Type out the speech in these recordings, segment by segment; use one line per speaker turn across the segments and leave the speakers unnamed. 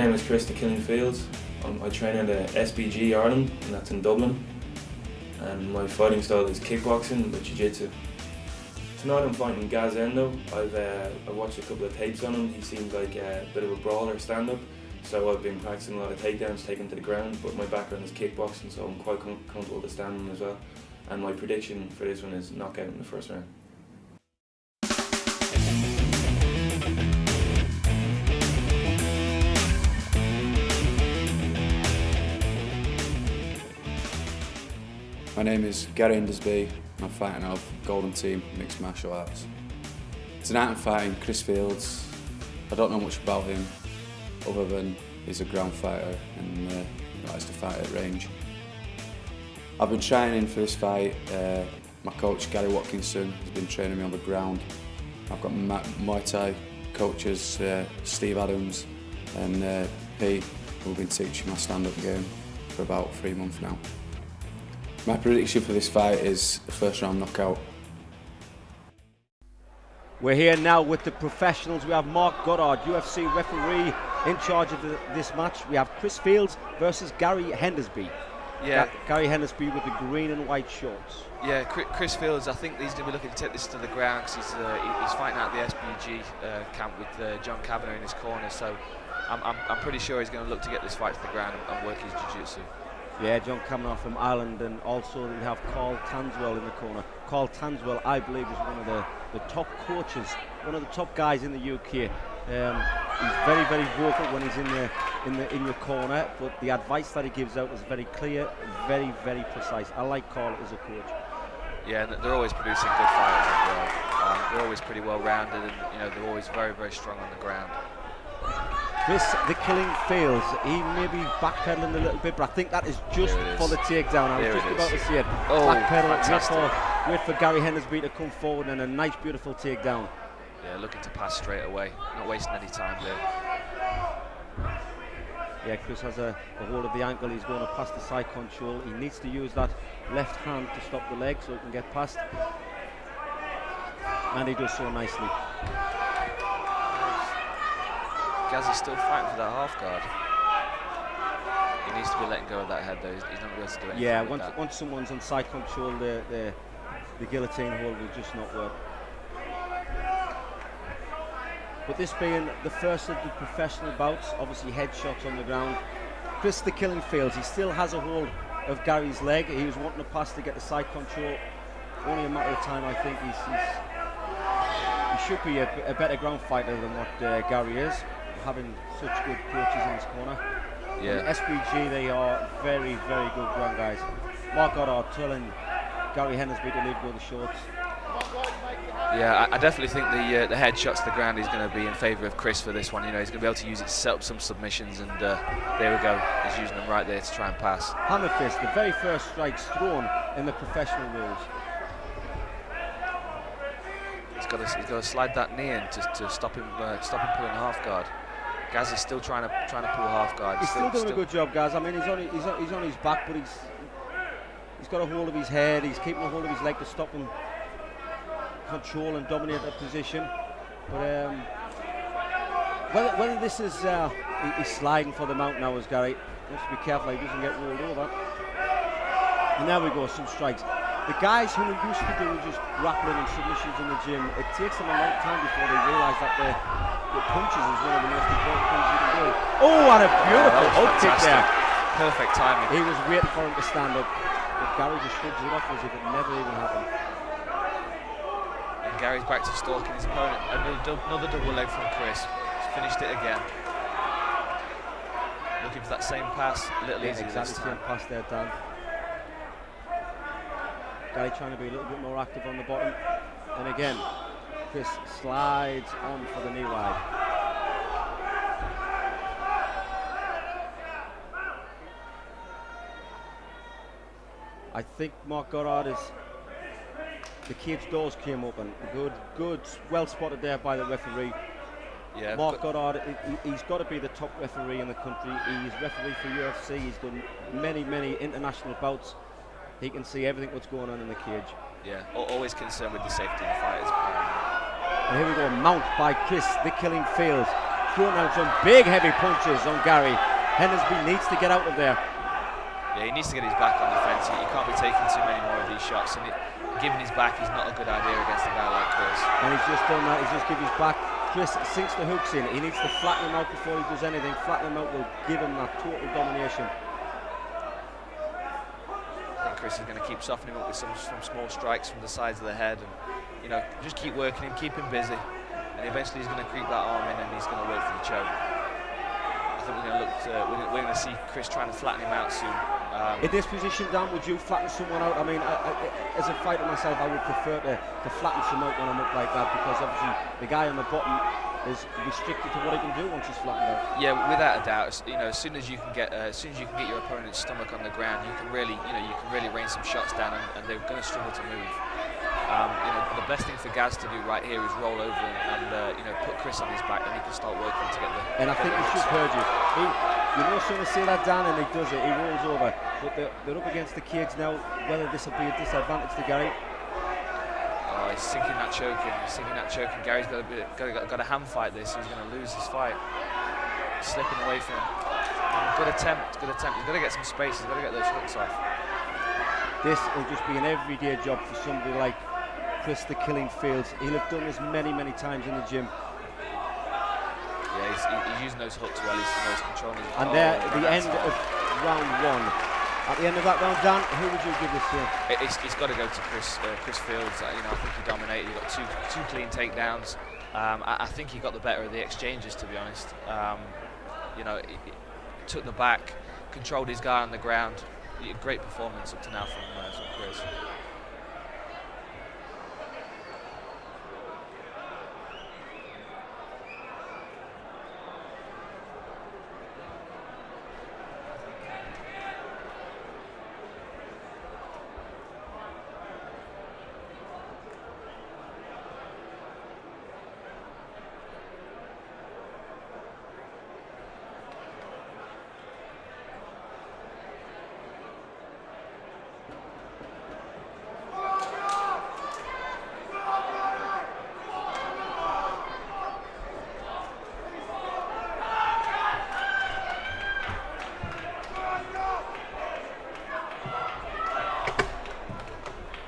name is Chris the Killing Fields. I train at SBG Ireland, and that's in Dublin. And my fighting style is kickboxing with jiu-jitsu. Tonight I'm fighting Gaz Endo. I've watched a couple of tapes on him. He seems like a bit of a brawler stand-up. So I've been practicing a lot of takedowns, taken to the ground, but my background is kickboxing, so I'm quite comfortable to standing as well. And my prediction for this one is knockout in the first round.
My name is Gary Enderby. I'm fighting out of Golden Team Mixed Martial Arts. Tonight I'm fighting Chris Fields. I don't know much about him other than he's a ground fighter and he likes to fight at range. I've been training for this fight. My coach Gary Watkinson has been training me on the ground. I've got my Muay Thai coaches Steve Adams and Pete, who've been teaching my stand-up game for about 3 months now. My prediction for this fight is a first round knockout.
We're here now with the professionals. We have Mark Goddard, UFC referee, in charge of this match. We have Chris Fields versus Gary Hendersby.
Yeah,
Gary Hendersby with the green and white shorts.
Yeah, Chris Fields, I think he's going to be looking to take this to the ground because he's fighting out the SBG camp with John Kavanagh in his corner. So I'm pretty sure he's going to look to get this fight to the ground and work his jiu-jitsu.
Yeah, John Kavanagh from Ireland, and also we have Carl Tanswell in the corner. Carl Tanswell, I believe, is one of the top coaches, one of the top guys in the UK. He's very, very vocal when he's in your corner, but the advice that he gives out is very clear, very, very precise. I like Carl as a coach.
Yeah, and they're always producing good fighters as well. They're always pretty well rounded, and they're always very, very strong on the ground.
Chris the Killing Fields, he may be backpedaling a little bit, but I think that is just for the takedown. I was just about to see it.
Oh,
backpedal, wait for Gary Hendersby to come forward, and a nice, beautiful takedown.
Yeah, looking to pass straight away, not wasting any time there.
Yeah, Chris has a hold of the ankle. He's going to pass the side control. He needs to use that left hand to stop the leg so he can get past. And he does so nicely.
Gaz is still fighting for that half guard. He needs to be letting go of that head though. He's not able to do anything.
Yeah,
with that.
Once someone's on side control, the guillotine hold will just not work. But this being the first of the professional bouts, obviously headshots on the ground. Chris the Killing Fields, he still has a hold of Gary's leg. He was wanting to pass to get the side control. Only a matter of time, I think. He should be a better ground fighter than what Gary is, having such good coaches in his corner.
Yeah.
And SBG, they are very, very good ground guys. Mark Goddard telling Gary Hendersby to leave go the shorts.
Yeah, I definitely think the headshots to the ground is going to be in favour of Chris for this one. He's going to be able to use it to set up some submissions, and there we go. He's using them right there to try and pass.
Hammer fist, the very first strikes thrown in the professional rules.
He's got to slide that knee in to stop him pulling half guard. Gaz is still trying to pull half guard.
He's still doing a good job, Gaz. I mean, he's on his back, but he's got a hold of his head. He's keeping a hold of his leg to stop him control and dominate that position. But whether this is he's sliding for the mount now, as Gary. He has to be careful he doesn't get rolled over. And there we go, some strikes. The guys who are used to doing just grappling and submissions in the gym, it takes them a long time before they realise that the punches is one of the most important things you can do. Oh, and a beautiful hook kick there.
Perfect timing.
He was waiting for him to stand up, but Gary just shrugs it off as if it never even happened.
And Gary's back to stalking his opponent. Another double leg from Chris. He's finished it again. Looking for that same pass, a little easier
exactly
this time.
Same pass there, Dan. Gary trying to be a little bit more active on the bottom. And again, Chris slides on for the knee ride. I think Mark Goddard is... The cage doors came open. Good, well spotted there by the referee.
Yeah,
Mark Goddard, he's got to be the top referee in the country. He's referee for UFC. He's done many international bouts. He can see everything what's going on in the cage.
Yeah, always concerned with the safety of the fighters.
And here we go, mount by Chris the Killing Fields. throwing out some big heavy punches on Gary. Hendersby needs to get out of there.
Yeah, he needs to get his back on the fence. He can't be taking too many more of these shots, and giving his back is not a good idea against a guy like Chris.
And he's just done that, he's just given his back. Chris sinks the hooks in. He needs to flatten him out before he does anything. Flatten him out will give him that total domination.
I think Chris is going to keep softening him up with some small strikes from the sides of the head, and just keep working him, keep him busy, and eventually he's going to creep that arm in and he's going to work for the choke. I think we're going to see Chris trying to flatten him out soon.
In this position, Dan, would you flatten someone out? I mean, as a fighter myself, I would prefer to flatten someone out when I'm up like that, because obviously the guy on the bottom is restricted to what he can do once he's flattened out.
Yeah, without a doubt. As soon as you can get your opponent's stomach on the ground, you can really rain some shots down, and they're going to struggle to move. The best thing for Gaz to do right here is roll over and put Chris on his back, and he can start working to get the.
And I think he's just heard you. You know, soon as see that down and he does it, he rolls over. But they're up against the cage now. Whether this will be a disadvantage to Gary.
Oh, he's sinking that choking. Gary's got a hand fight this. He's going to lose his fight. He's slipping away from him. Good attempt. He's got to get some space. He's got to get those hooks off.
This will just be an everyday job for somebody like Chris the Killing Fields. He'll have done this many times in the gym.
Yeah, he's using those hooks well. He's controlling.
And there, at the end of round one. At the end of that round, Dan, who would you give this to?
It's got to go to Chris Fields. I think he dominated. He got two clean takedowns. I think he got the better of the exchanges, to be honest. He took the back, controlled his guy on the ground. Great performance up to now from Chris.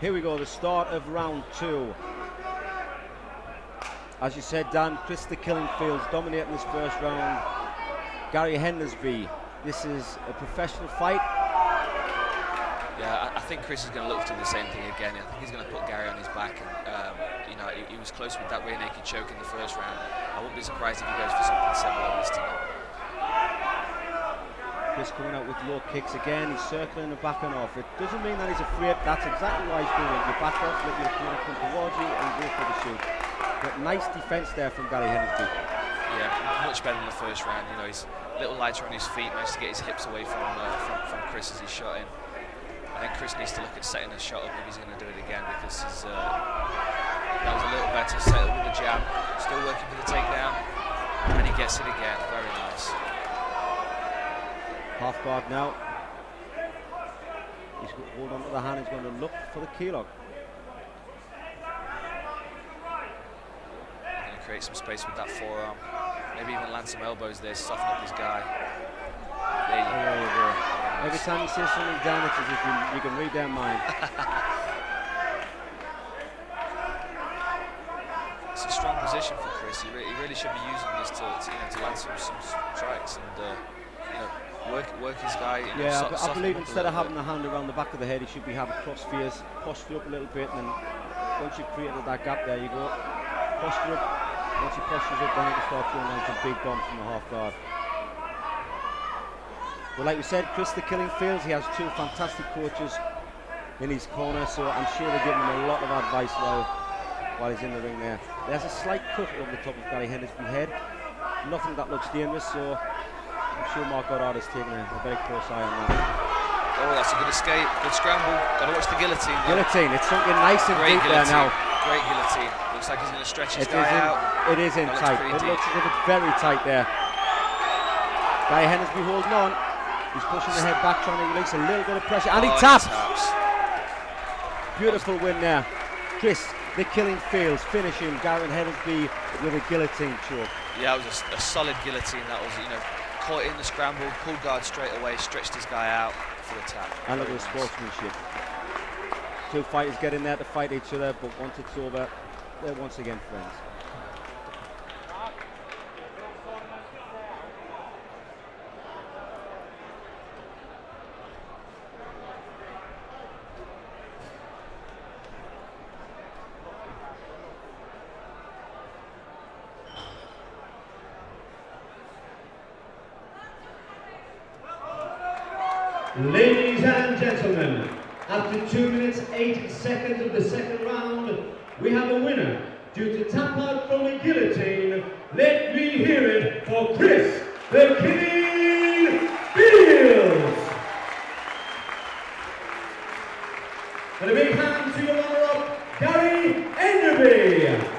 Here we go, the start of round two. As you said, Dan, Chris the Killing Fields dominating this first round. Gary Hendersby, this is a professional fight.
Yeah, I think Chris is going to look to do the same thing again. I think he's going to put Gary on his back, and he was close with that rear naked choke in the first round. I wouldn't be surprised if he goes for something similar this time.
Chris coming out with low kicks again. He's circling and backing off. It doesn't mean that he's afraid. That's exactly why he's doing it. You back off, let your opponent come towards you, and go for the shoot. But nice defence there from Gary Hendersby.
Yeah, much better than the first round. He's a little lighter on his feet, managed to get his hips away from Chris as he shot in. I think Chris needs to look at setting the shot up if he's going to do it again, because that was a little better. Set up with the jab, still working for the takedown, and he gets it again. Very nice.
Half guard now. He's got hold on to the hand. He's going to look for the key lock.
Going to create some space with that forearm. Maybe even land some elbows there, soften up his guy. There you go.
Every time you say something down, it's as if you can read their mind.
It's a strong position for Chris. He really should be using this to land some strikes and work his guy.
Yeah, I believe instead of having the hand around the back of the head, he should be having crossfires, posture up a little bit, and then once you've created that gap, there you go. Posture up. Once he postures up, then he can start throwing down some big bombs from the half guard. Well, like we said, Chris the Killing Fields, he has two fantastic coaches in his corner, so I'm sure they're giving him a lot of advice while he's in the ring there. There's a slight cut over the top of Gary Hendersby's head. Nothing that looks dangerous, so I'm sure Mark Goddard is taking a very close eye on that.
Oh, that's a good escape, good scramble. Got to watch the guillotine.
Guillotine, it's something nice and deep there now.
Great guillotine. Looks like he's going to stretch his guy out.
It is in tight. It looks as if it's very tight there. Gary Hendersby holding on. He's pushing the head back, trying to release a little bit of pressure, and he taps. Beautiful win there. Chris the Killing Fields finishing Gary Hendersby with a guillotine choke.
Yeah, it was a solid guillotine. That was, you know, caught in the scramble, pulled guard straight away, stretched his guy out for the tap.
And look at the sportsmanship. Two fighters get in there to fight each other, but once it's over, they're once again friends.
Ladies and gentlemen, after 2 minutes 8 seconds of the second round, we have a winner due to tap out from a guillotine. Let me hear it for Chris the King Fields. And a big hand to your runner-up, Gary Enderby.